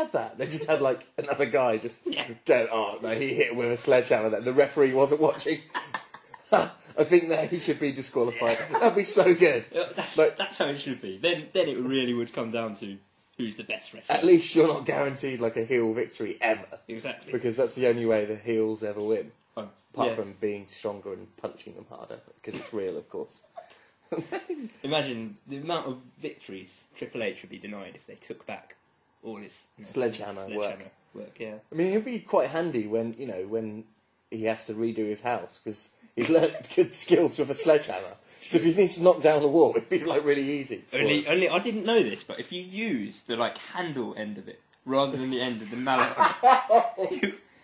had that. They just had, like, another guy just going, oh, no, he hit him with a sledgehammer. That the referee wasn't watching. I think that he should be disqualified. That'd be so good. That's how it should be. Then it really would come down to who's the best wrestler. At least you're not guaranteed, like, a heel victory ever. Exactly. Because that's the only way the heels ever win. Apart from being stronger and punching them harder. Because it's real, of course. Imagine the amount of victories Triple H would be denied if they took back all his sledgehammer work. Yeah. I mean, it'd be quite handy when he has to redo his house, because he's learned good skills with a sledgehammer. So if he needs to knock down the wall, it'd be like really easy. Only I didn't know this, but if you use the handle end of it rather than the end of the mallet,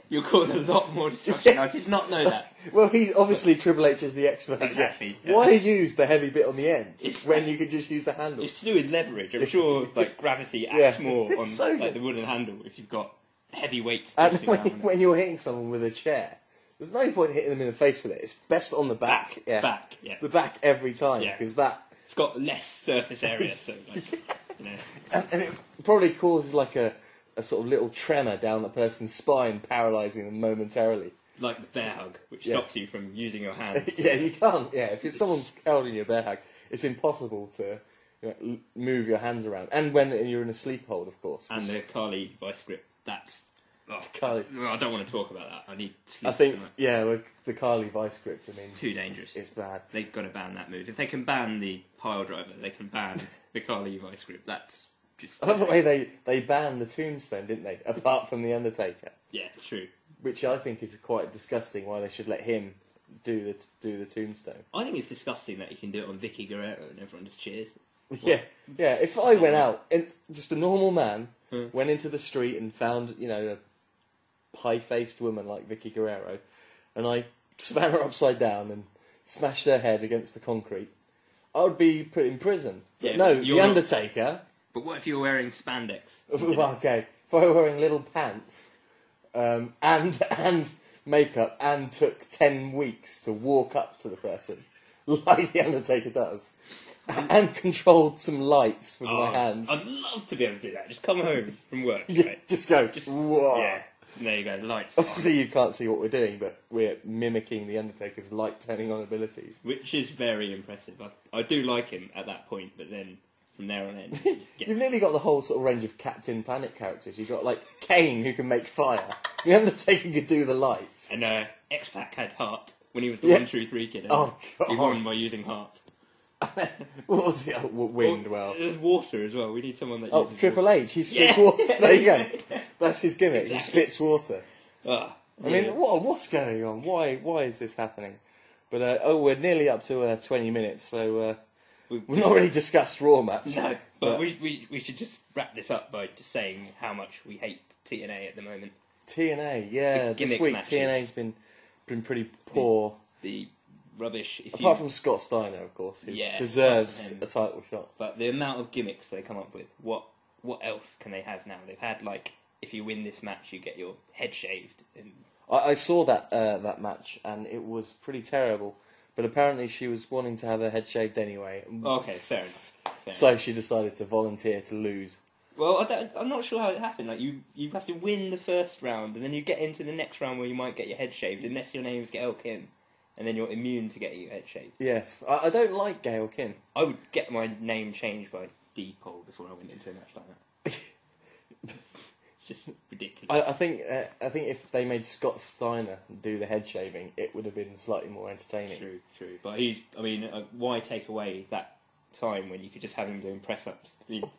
you'll cause a lot more destruction. I did not know that. Well, he's obviously Triple H is the expert. Exactly. Yeah. Why use the heavy bit on the end when you could just use the handle? It's to do with leverage. I'm sure gravity acts more on the wooden handle if you've got heavy weights. And when you're hitting someone with a chair, there's no point hitting them in the face with it. It's best on the back. Back. The back every time, because it's got less surface area. So and it probably causes like a sort of little tremor down the person's spine, paralysing them momentarily. Like the bear hug, which stops you from using your hands. You can't. Yeah, if someone's holding you a bear hug, it's impossible to move your hands around. And when you're in a sleep hold, of course. And the Kali vice grip, that's... Kali. Well, I don't want to talk about that. I need sleep. I think, the Kali vice grip, I mean... Too dangerous. It's bad. They've got to ban that move. If they can ban the pile driver, they can ban the Kali vice grip. That's just... I love the way they banned the tombstone, didn't they? Apart from the Undertaker. Yeah, true. Which I think is quite disgusting, why they should let him do the tombstone. I think it's disgusting that you can do it on Vicky Guerrero and everyone just cheers. Yeah. If I went out, it's just a normal man, went into the street and found, a pie-faced woman like Vicky Guerrero, and I spat her upside down and smashed her head against the concrete, I would be put in prison. Yeah, no, the Undertaker... But what if you're wearing spandex? Well, okay, if I were wearing little pants... and makeup, and took 10 weeks to walk up to the person, like the Undertaker does, and controlled some lights with my hands. I'd love to be able to do that. Just come home from work. Right? Just go. Whoa. Yeah. There you go. Lights. Obviously, you can't see what we're doing, but we're mimicking the Undertaker's light turning on abilities, which is very impressive. I do like him at that point, but then. From there on in, you've nearly got the whole sort of range of Captain Planet characters. You've got like Kane, who can make fire. The Undertaker could do the lights. And X-Pac had heart when he was the 1, 2, 3 kid. God! He won by using heart. What was the wind? Well, there's water as well. We need someone that. Uses Triple water. H. He spits water. There you go. That's his gimmick. Exactly. He spits water. I mean, what's going on? Why is this happening? But we're nearly up to 20 minutes, so. We've not really discussed Raw much. No, but we should just wrap this up by just saying how much we hate TNA at the moment. TNA, yeah. This week matches. TNA's been pretty poor. The rubbish. Apart from Scott Steiner, of course, who deserves a title shot. But the amount of gimmicks they come up with, what else can they have now? They've had, if you win this match, you get your head shaved. And I saw that match, and it was pretty terrible. But apparently she was wanting to have her head shaved anyway. Okay, fair enough. So she decided to volunteer to lose. Well, I'm not sure how it happened. You have to win the first round, and then you get into the next round where you might get your head shaved, unless your name is Gail Kim, and then you're immune to getting your head shaved. Yes, I don't like Gail Kim. I would get my name changed by D-Pole before I went into a match like that. Just ridiculous. I think if they made Scott Steiner do the head shaving, it would have been slightly more entertaining. True. But why take away that time when you could just have him doing press-ups? I mean,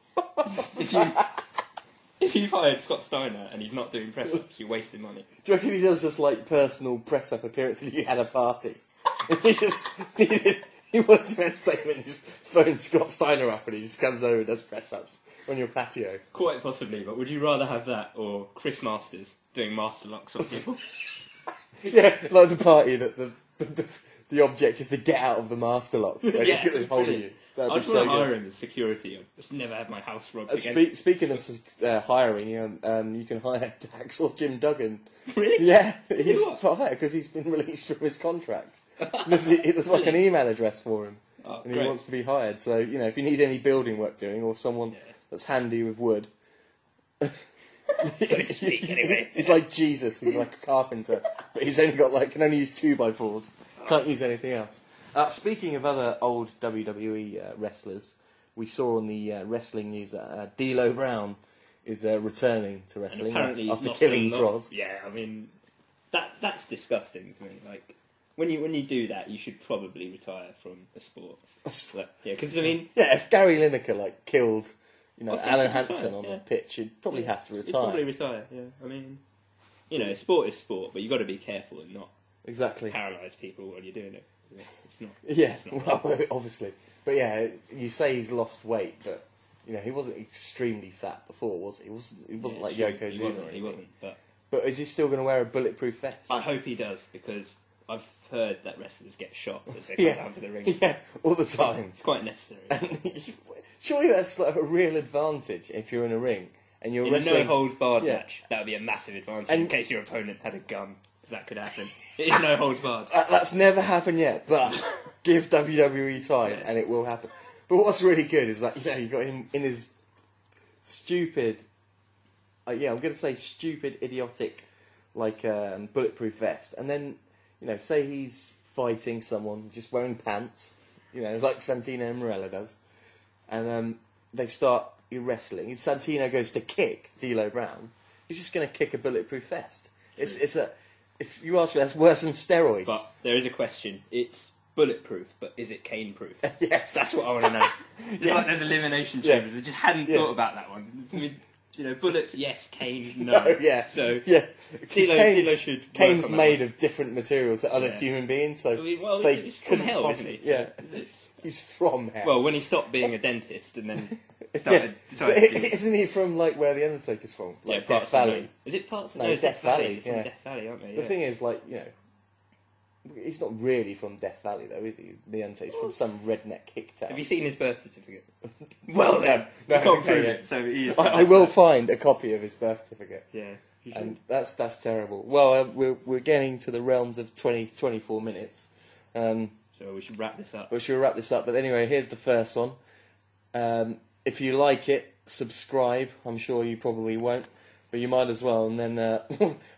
if you've hired Scott Steiner and he's not doing press-ups, you're wasting money. Do you reckon he does just personal press-up appearances? You had a party. He wants some entertainment and just phones Scott Steiner up and he just comes over and does press-ups on your patio. Quite possibly, but would you rather have that or Chris Masters doing master locks on people? Yeah, like the party that the object is to get out of the master lock. They're just going to hold you. I'd want to hire him as security. I'd just never have my house robbed again. Speaking of hiring, you can hire Dax or Jim Duggan. Really? Yeah, he's hired because he's been released from his contract. There's like an email address for him, and he wants to be hired. So if you need any building work doing or someone that's handy with wood, so to speak, anyway. He's like Jesus. He's like a carpenter, but he's only got can only use 2x4s. Can't use anything else. Speaking of other old WWE wrestlers, we saw on the wrestling news that D'Lo Brown is returning to wrestling after killing Droz. Yeah, I mean that's disgusting to me. Like when you do that, you should probably retire from a sport. Yeah, because I mean, if Gary Lineker killed, I think Alan he'd Hansen retire, on the pitch, he'd probably have to retire. He'd probably retire. Yeah, I mean, sport is sport, but you got to be careful and not exactly paralyse people while you're doing it. It's not. Yeah, it's not well, obviously, but yeah, you say he's lost weight, but he wasn't extremely fat before, was he? He wasn't like Yokozuna. He wasn't. But is he still going to wear a bulletproof vest? I hope he does, because I've heard that wrestlers get shot as they come down to the ring. Yeah, all the time. It's quite necessary. And surely that's a real advantage if you're in a ring and you're wrestling. In a no-holds-barred match, that would be a massive advantage in case your opponent had a gun, because that could happen. It is no-holds-barred. That's never happened yet, but give WWE time and it will happen. But what's really good is that, you got him in his stupid, I'm going to say stupid, idiotic, bulletproof vest. And then, say he's fighting someone just wearing pants, like Santino and Morella does. And they start wrestling. And Santino goes to kick D'Lo Brown. He's just going to kick a bulletproof vest. If you ask me, that's worse than steroids. But there is a question. It's bulletproof, but is it cane-proof? Yes. That's what I want to know. It's like there's elimination chambers. I just hadn't thought about that one. I mean, bullets, yes. Cane, no. Yeah. So D'Lo should. Cane's made of different material to other human beings, so he's from hell, isn't he? Yeah. He's from hell. Well, when he stopped being a dentist and then isn't he from where the Undertaker's from? Death Valley. Is it parts of No, Death Valley. From Death Valley, aren't they? The thing is, he's not really from Death Valley, though, is he? The Undertaker's from some redneck hick town. Have you seen his birth certificate? Well, then, you can't prove it. So he is. I will find a copy of his birth certificate. Yeah. And that's terrible. Well, we're getting to the realms of 24 minutes. So we should wrap this up. But anyway, here's the first one. If you like it, subscribe. I'm sure you probably won't, but you might as well. And then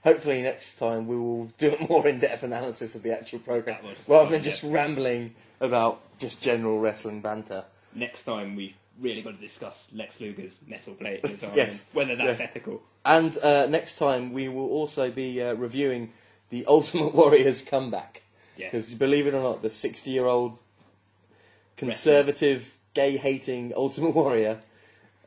hopefully next time we will do a more in-depth analysis of the actual programme, rather than just rambling about just general wrestling banter. Next time we really got to discuss Lex Luger's metal plate and yes. Whether that's ethical. And next time we will also be reviewing the Ultimate Warrior's comeback. Because believe it or not, the 60-year-old conservative, gay-hating Ultimate Warrior,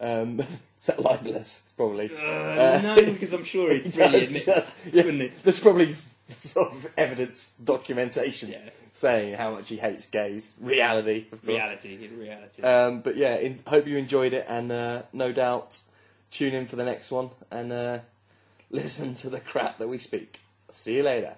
is that libelous? Probably. No, because I'm sure he'd really admit that, wouldn't he? There's probably sort of evidence, documentation saying how much he hates gays. Reality, of course. Reality. But hope you enjoyed it, and no doubt tune in for the next one and listen to the crap that we speak. See you later.